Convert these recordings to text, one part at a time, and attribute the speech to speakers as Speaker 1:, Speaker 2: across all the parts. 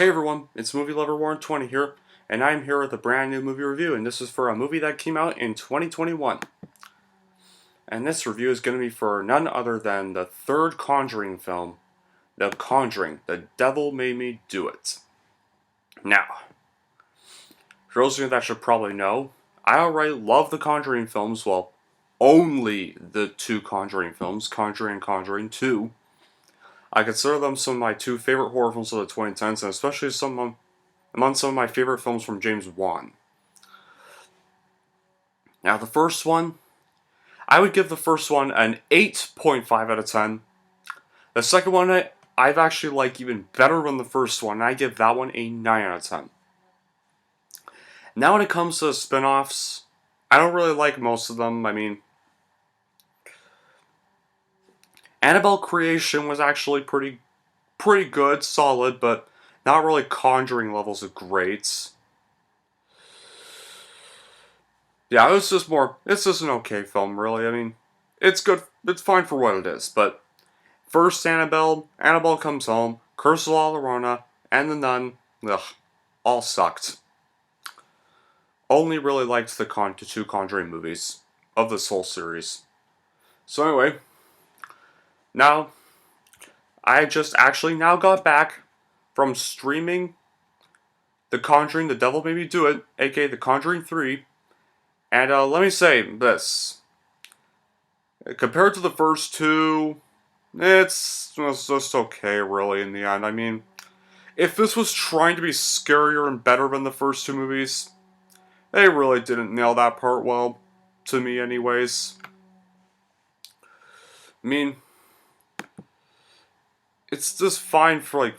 Speaker 1: Hey everyone, it's Movie Lover Warren 20 here, and I'm here with a brand new movie review, and this is for a movie that came out in 2021. And this review is going to be for none other than the third Conjuring film, The Conjuring, The Devil Made Me Do It. Now, for those of you that should probably know, I already love the Conjuring films, well, only the two Conjuring films, Conjuring and Conjuring 2. I consider them some of my two favorite horror films of the 2010s, and especially among some of my favorite films from James Wan. Now, the first one, I would give the first one an 8.5 out of 10. The second one, I've actually liked even better than the first one, and I give that one a 9 out of 10. Now, when it comes to the spin-offs, I don't really like most of them. I mean, Annabelle Creation was actually pretty good, solid, but not really Conjuring levels of great. Yeah, it's just an okay film, really. I mean, it's good, it's fine for what it is, but first Annabelle Comes Home, Curse of La Llorona, and The Nun, ugh, all sucked. Only really liked the two Conjuring movies of this whole series. So anyway, now, I just actually now got back from streaming The Conjuring, The Devil Made Me Do It, aka The Conjuring 3, and let me say this. Compared to the first two, it's just okay, really, in the end. I mean, if this was trying to be scarier and better than the first two movies, they really didn't nail that part well, to me anyways. I mean, it's just fine for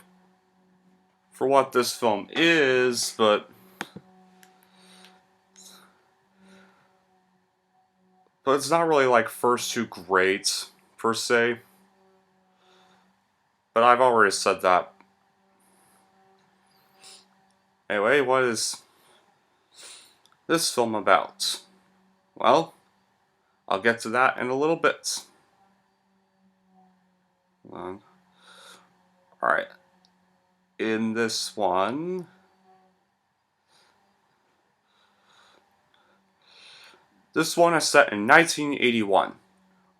Speaker 1: what this film is, but it's not really like first two great, per se. But I've already said that. Anyway, what is this film about? Well, I'll get to that in a little bit. Alright. In this one, this one is set in 1981.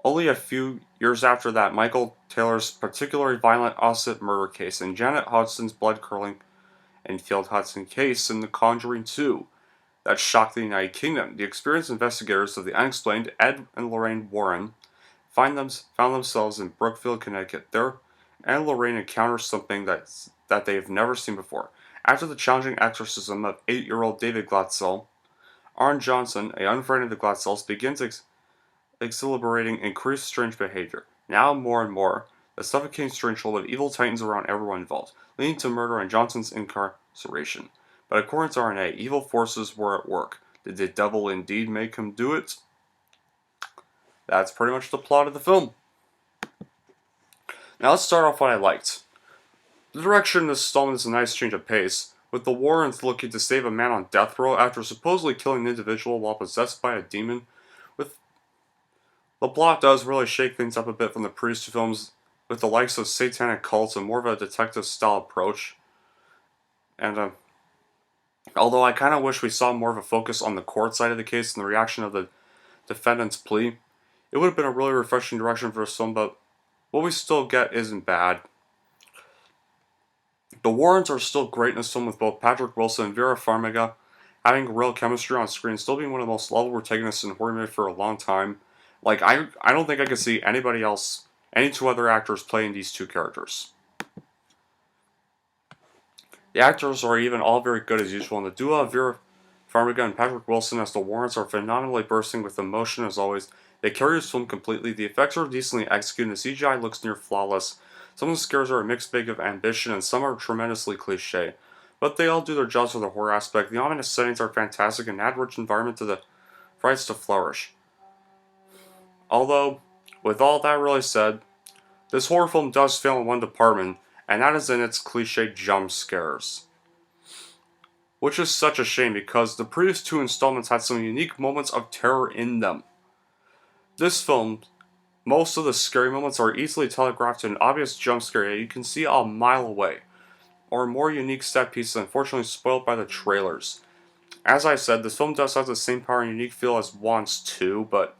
Speaker 1: Only a few years after that Michael Taylor's particularly violent Ossett murder case and Janet Hudson's blood-curdling Enfield Hudson case in The Conjuring 2 that shocked the United Kingdom. The experienced investigators of the unexplained Ed and Lorraine Warren found themselves in Brookfield, Connecticut. There, Ed and Lorraine encounter something that they have never seen before. After the challenging exorcism of 8-year-old David Glatzel, Arn Johnson, a young friend of the Glatzels, begins exhilarating increased strange behavior. Now more and more, the suffocating stranglehold of evil tightens around everyone involved, leading to murder and Johnson's incarceration. But according to RNA, evil forces were at work. Did the devil indeed make him do it? That's pretty much the plot of the film. Now let's start off what I liked. The direction in this installment is a nice change of pace, with the Warrens looking to save a man on death row after supposedly killing an individual while possessed by a demon. The plot does really shake things up a bit from the previous two films, with the likes of satanic cults and more of a detective-style approach. And although I kind of wish we saw more of a focus on the court side of the case and the reaction of the defendant's plea, it would have been a really refreshing direction for this film, but what we still get isn't bad. The Warrens are still great in this film, with both Patrick Wilson and Vera Farmiga having real chemistry on screen, still being one of the most lovable protagonists in horror movie for a long time. I don't think I could see any two other actors playing these two characters. The actors are even all very good as usual, and the duo of Vera Farmiga and Patrick Wilson as the Warrens are phenomenally bursting with emotion as always. They carry this film completely. The effects are decently executed, and the CGI looks near flawless. Some of the scares are a mixed bag of ambition, and some are tremendously cliche. But they all do their jobs for the horror aspect. The ominous settings are fantastic and add rich environment to the frights to flourish. Although, with all that really said, this horror film does fail in one department, and that is in its cliche jump scares. Which is such a shame because the previous two installments had some unique moments of terror in them. This film, most of the scary moments are easily telegraphed to an obvious jump scare that you can see a mile away, or more unique set pieces unfortunately spoiled by the trailers. As I said, this film does have the same power and unique feel as Wands 2, but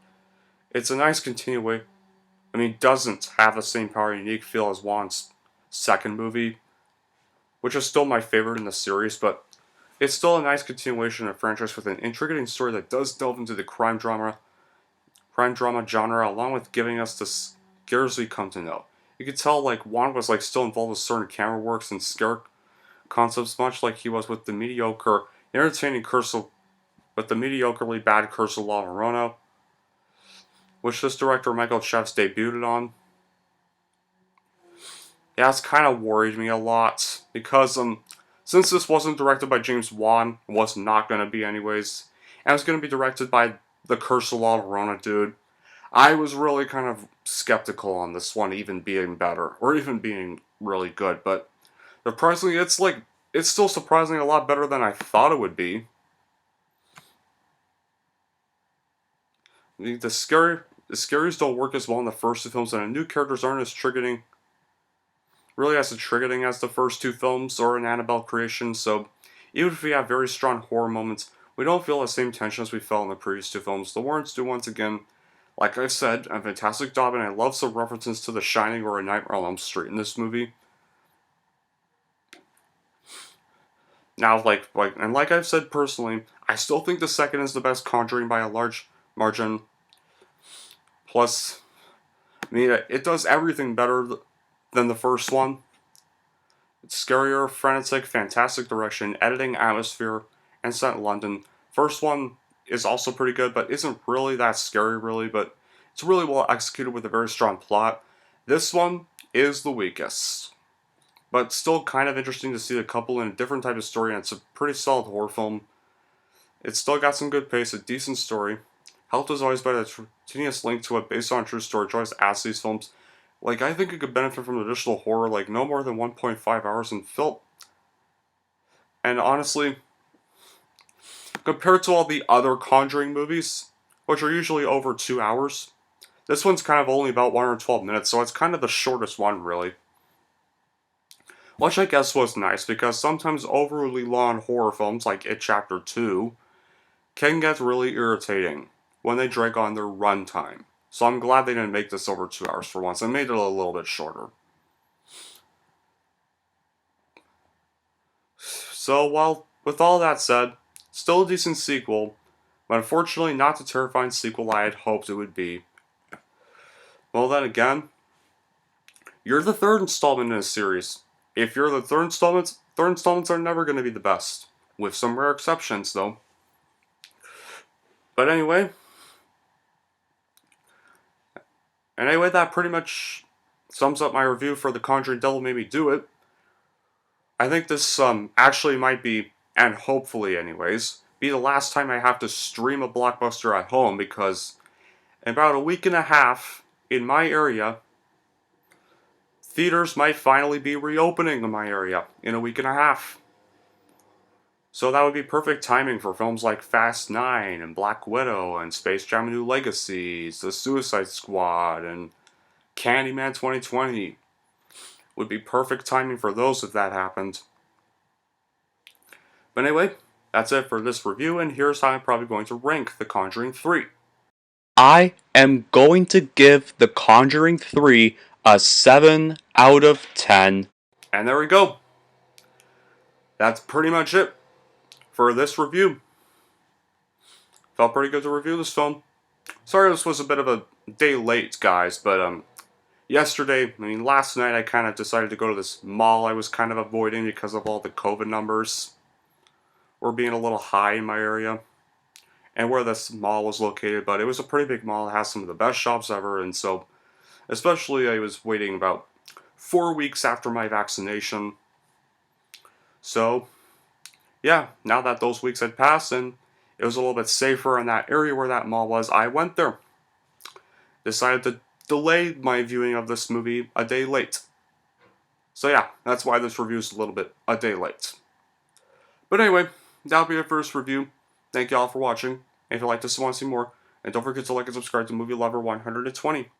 Speaker 1: it's a nice continuation. I mean, doesn't have the same power and unique feel as Wan's second movie, which is still my favorite in the series, but it's still a nice continuation of the franchise with an intriguing story that does delve into the crime drama genre, along with giving us the scares we come to know. You could tell like Wan was like still involved with certain camera works and scare concepts, much like he was with the mediocrely bad Curse of La Llorona, which this director Michael Chev's debuted on. Yeah, it's kind of worried me a lot because since this wasn't directed by James Wan, it was not gonna be anyways, and it was gonna be directed by the Curse of La Llorona dude. I was really kind of skeptical on this one even being better or even being really good, but surprisingly, it's still surprisingly a lot better than I thought it would be. The scaries don't work as well in the first two films, and the new characters aren't as triggering as the first two films or an Annabelle creation, so even if we have very strong horror moments, we don't feel the same tension as we felt in the previous two films. The Warrens do once again, like I've said, a fantastic job, and I love some references to The Shining or A Nightmare on Elm Street in this movie. Now, like I've said personally, I still think the second is the best Conjuring by a large margin. Plus, I mean, it does everything better than the first one. It's scarier, frenetic, fantastic direction, editing, atmosphere, and set in London. First one is also pretty good, but isn't really that scary, really, but it's really well executed with a very strong plot. This one is the weakest, but still kind of interesting to see the couple in a different type of story, and it's a pretty solid horror film. It's still got some good pace, a decent story. Helped as always by the continuous link to it based on true story. Always ask these films. Like, I think it could benefit from additional horror, like no more than 1.5 hours in film. And honestly, compared to all the other Conjuring movies, which are usually over 2 hours, this one's kind of only about 112 minutes, so it's kind of the shortest one, really. Which I guess was nice, because sometimes overly long horror films, like It Chapter 2, can get really irritating when they drag on their runtime. So I'm glad they didn't make this over 2 hours for once, and made it a little bit shorter. So, well, with all that said, still a decent sequel, but unfortunately not the terrifying sequel I had hoped it would be. Well then again, you're the third installment in a series. If you're the third installments are never going to be the best. With some rare exceptions, though. But anyway, that pretty much sums up my review for The Conjuring Devil Made Me Do It. I think this actually might be, and hopefully anyways, be the last time I have to stream a blockbuster at home, because in about a week and a half, in my area, theaters might finally be reopening in my area in a week and a half. So that would be perfect timing for films like Fast 9 and Black Widow and Space Jam: New Legacies, The Suicide Squad, and Candyman 2020. Would be perfect timing for those if that happened. But anyway, that's it for this review, and here's how I'm probably going to rank The Conjuring 3. I am going to give The Conjuring 3 a 7 out of 10. And there we go. That's pretty much it for this review. Felt pretty good to review this film. Sorry this was a bit of a day late, guys, but last night I kind of decided to go to this mall I was kind of avoiding because of all the COVID numbers were being a little high in my area, and where this mall was located, but it was a pretty big mall. It has some of the best shops ever, and so, especially I was waiting about 4 weeks after my vaccination. So, yeah, now that those weeks had passed and it was a little bit safer in that area where that mall was, I went there. Decided to delay my viewing of this movie a day late. So yeah, that's why this review is a little bit a day late. But anyway, that'll be our first review. Thank you all for watching. And if you'd like to want to see more, and don't forget to like and subscribe to Movie Lover 120.